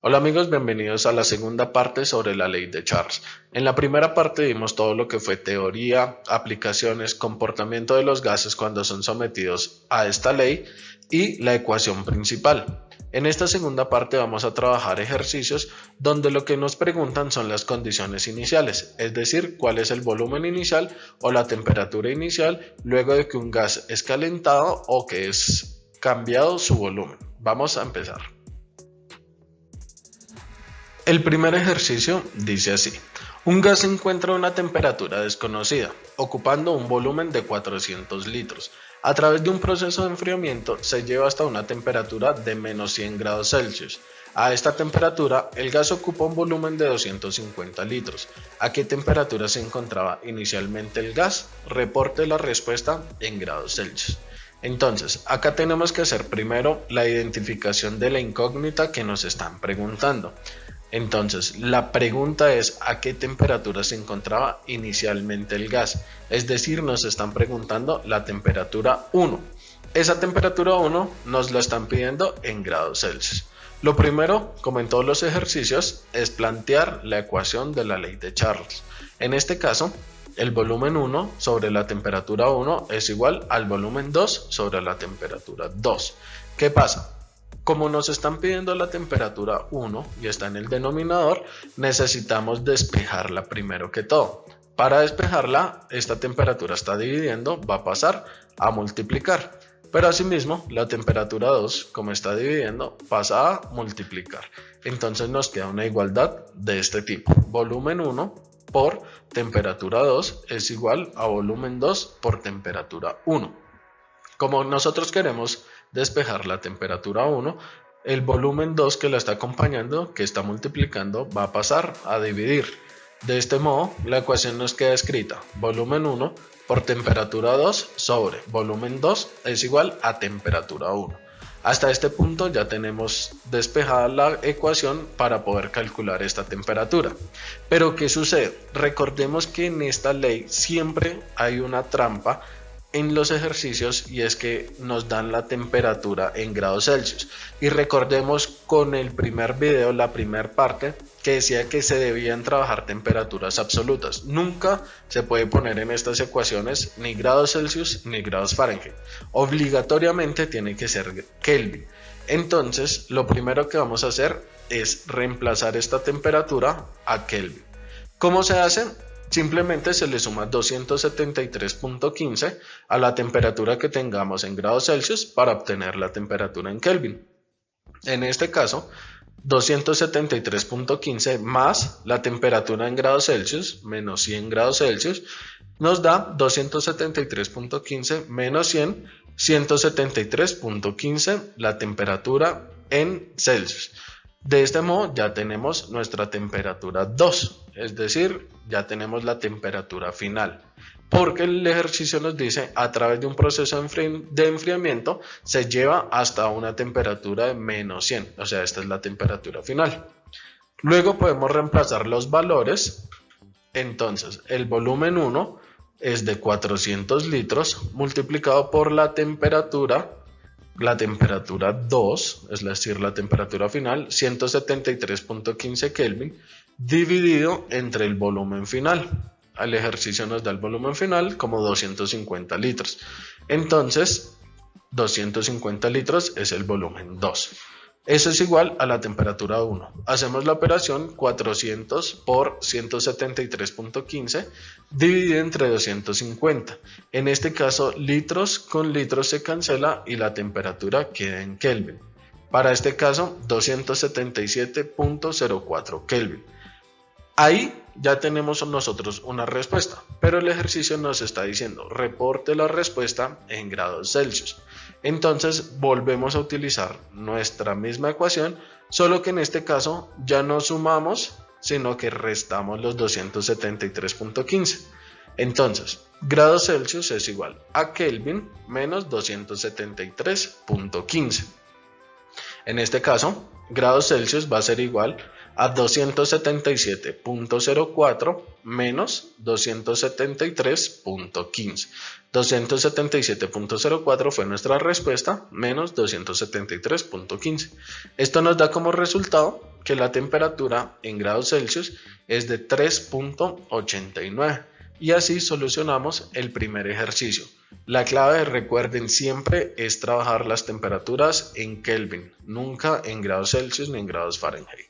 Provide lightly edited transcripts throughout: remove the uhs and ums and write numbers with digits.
Hola amigos, bienvenidos a la segunda parte sobre la ley de Charles. En la primera parte vimos todo lo que fue teoría, aplicaciones, comportamiento de los gases cuando son sometidos a esta ley y la ecuación principal. En esta segunda parte vamos a trabajar ejercicios donde lo que nos preguntan son las condiciones iniciales, es decir, cuál es el volumen inicial o la temperatura inicial luego de que un gas es calentado o que es cambiado su volumen. Vamos a empezar. El primer ejercicio dice así: un gas se encuentra a una temperatura desconocida, ocupando un volumen de 400 litros. A través de un proceso de enfriamiento se lleva hasta una temperatura de menos 100 grados Celsius. A esta temperatura, el gas ocupa un volumen de 250 litros. ¿A qué temperatura se encontraba inicialmente el gas? Reporte la respuesta en grados Celsius. Entonces, acá tenemos que hacer primero la identificación de la incógnita que nos están preguntando. Entonces, la pregunta es ¿a qué temperatura se encontraba inicialmente el gas? Es decir, nos están preguntando la temperatura 1. Esa temperatura 1 nos la están pidiendo en grados Celsius. Lo primero, como en todos los ejercicios, es plantear la ecuación de la ley de Charles. En este caso, el volumen 1 sobre la temperatura 1 es igual al volumen 2 sobre la temperatura 2. ¿Qué pasa? Como nos están pidiendo la temperatura 1 y está en el denominador, necesitamos despejarla primero que todo. Para despejarla, esta temperatura está dividiendo, va a pasar a multiplicar. Pero asimismo, la temperatura 2, como está dividiendo, pasa a multiplicar. Entonces nos queda una igualdad de este tipo. Volumen 1 por temperatura 2 es igual a volumen 2 por temperatura 1. Como nosotros queremos despejar la temperatura 1, el volumen 2 que la está acompañando, que está multiplicando, va a pasar a dividir. De este modo, la ecuación nos queda escrita: volumen 1 por temperatura 2 sobre volumen 2 es igual a temperatura 1. Hasta este punto ya tenemos despejada la ecuación para poder calcular esta temperatura. Pero ¿qué sucede? Recordemos que en esta ley siempre hay una trampa en los ejercicios, y es que nos dan la temperatura en grados Celsius. Y recordemos con el primer video, la primera parte, que decía que se debían trabajar temperaturas absolutas. Nunca se puede poner en estas ecuaciones ni grados Celsius ni grados Fahrenheit. Obligatoriamente tiene que ser Kelvin. Entonces, lo primero que vamos a hacer es reemplazar esta temperatura a Kelvin. ¿Cómo se hace? Simplemente se le suma 273.15 a la temperatura que tengamos en grados Celsius para obtener la temperatura en Kelvin. En este caso, 273.15 más la temperatura en grados Celsius menos 100 grados Celsius nos da 273.15 menos 100, 173.15 la temperatura en Celsius. De este modo ya tenemos nuestra temperatura 2, es decir, ya tenemos la temperatura final. Porque el ejercicio nos dice a través de un proceso de enfriamiento se lleva hasta una temperatura de menos 100, o sea, esta es la temperatura final. Luego podemos reemplazar los valores. Entonces, el volumen 1 es de 400 litros multiplicado por la temperatura 2, es decir, la temperatura final, 173.15 Kelvin, dividido entre el volumen final. El ejercicio nos da el volumen final como 250 litros. Entonces, 250 litros es el volumen 2. Eso es igual a la temperatura 1. Hacemos la operación 400 por 173.15 dividido entre 250. En este caso, litros con litros se cancela y la temperatura queda en Kelvin. Para este caso, 277.04 Kelvin. Ahí ya tenemos nosotros una respuesta, pero el ejercicio nos está diciendo reporte la respuesta en grados Celsius. Entonces volvemos a utilizar nuestra misma ecuación, solo que en este caso ya no sumamos, sino que restamos los 273.15. Entonces, grados Celsius es igual a Kelvin menos 273.15. En este caso, grados Celsius va a ser igual a 277.04 menos 273.15. 277.04 fue nuestra respuesta, menos 273.15. Esto nos da como resultado que la temperatura en grados Celsius es de 3.89 y así solucionamos el primer ejercicio. La clave, recuerden siempre, es trabajar las temperaturas en Kelvin, nunca en grados Celsius ni en grados Fahrenheit.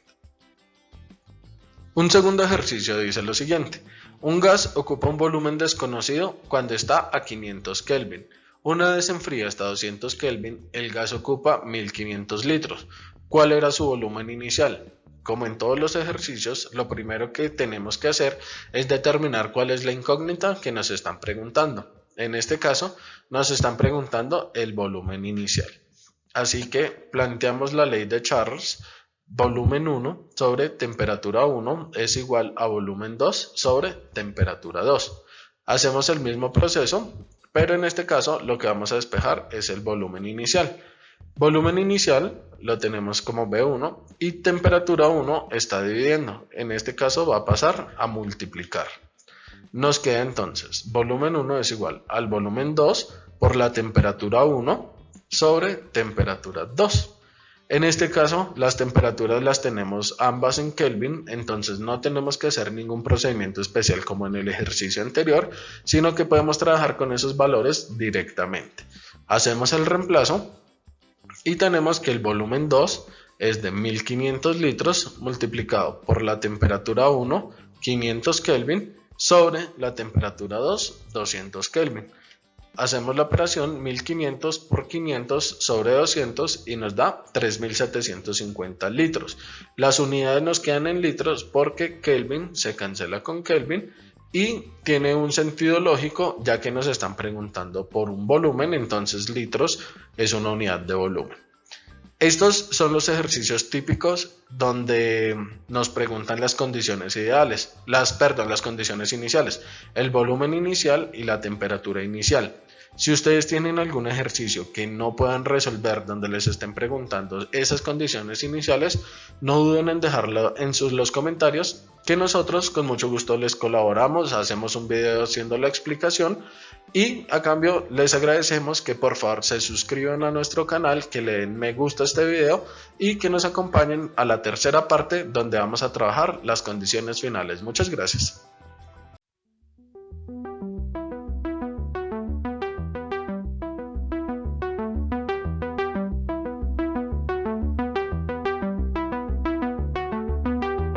Un segundo ejercicio dice lo siguiente: un gas ocupa un volumen desconocido cuando está a 500 Kelvin. Una vez se enfría hasta 200 Kelvin, el gas ocupa 1500 litros. ¿Cuál era su volumen inicial? Como en todos los ejercicios, lo primero que tenemos que hacer es determinar cuál es la incógnita que nos están preguntando. En este caso, nos están preguntando el volumen inicial. Así que planteamos la ley de Charles. Volumen 1 sobre temperatura 1 es igual a volumen 2 sobre temperatura 2. Hacemos el mismo proceso, pero en este caso lo que vamos a despejar es el volumen inicial. Volumen inicial lo tenemos como V1 y temperatura 1 está dividiendo. En este caso va a pasar a multiplicar. Nos queda entonces volumen 1 es igual al volumen 2 por la temperatura 1 sobre temperatura 2. En este caso, las temperaturas las tenemos ambas en Kelvin, entonces no tenemos que hacer ningún procedimiento especial como en el ejercicio anterior, sino que podemos trabajar con esos valores directamente. Hacemos el reemplazo y tenemos que el volumen 2 es de 1500 litros multiplicado por la temperatura 1, 500 Kelvin, sobre la temperatura 2, 200 Kelvin. Hacemos la operación 1500 por 500 sobre 200 y nos da 3750 litros. Las unidades nos quedan en litros porque Kelvin se cancela con Kelvin y tiene un sentido lógico ya que nos están preguntando por un volumen, entonces litros es una unidad de volumen. Estos son los ejercicios típicos donde nos preguntan las condiciones ideales, las condiciones iniciales, el volumen inicial y la temperatura inicial. Si ustedes tienen algún ejercicio que no puedan resolver donde les estén preguntando esas condiciones iniciales, no duden en dejarlo en los comentarios, que nosotros con mucho gusto les colaboramos, hacemos un video haciendo la explicación y a cambio les agradecemos que por favor se suscriban a nuestro canal, que le den me gusta a este video y que nos acompañen a la tercera parte donde vamos a trabajar las condiciones finales. Muchas gracias.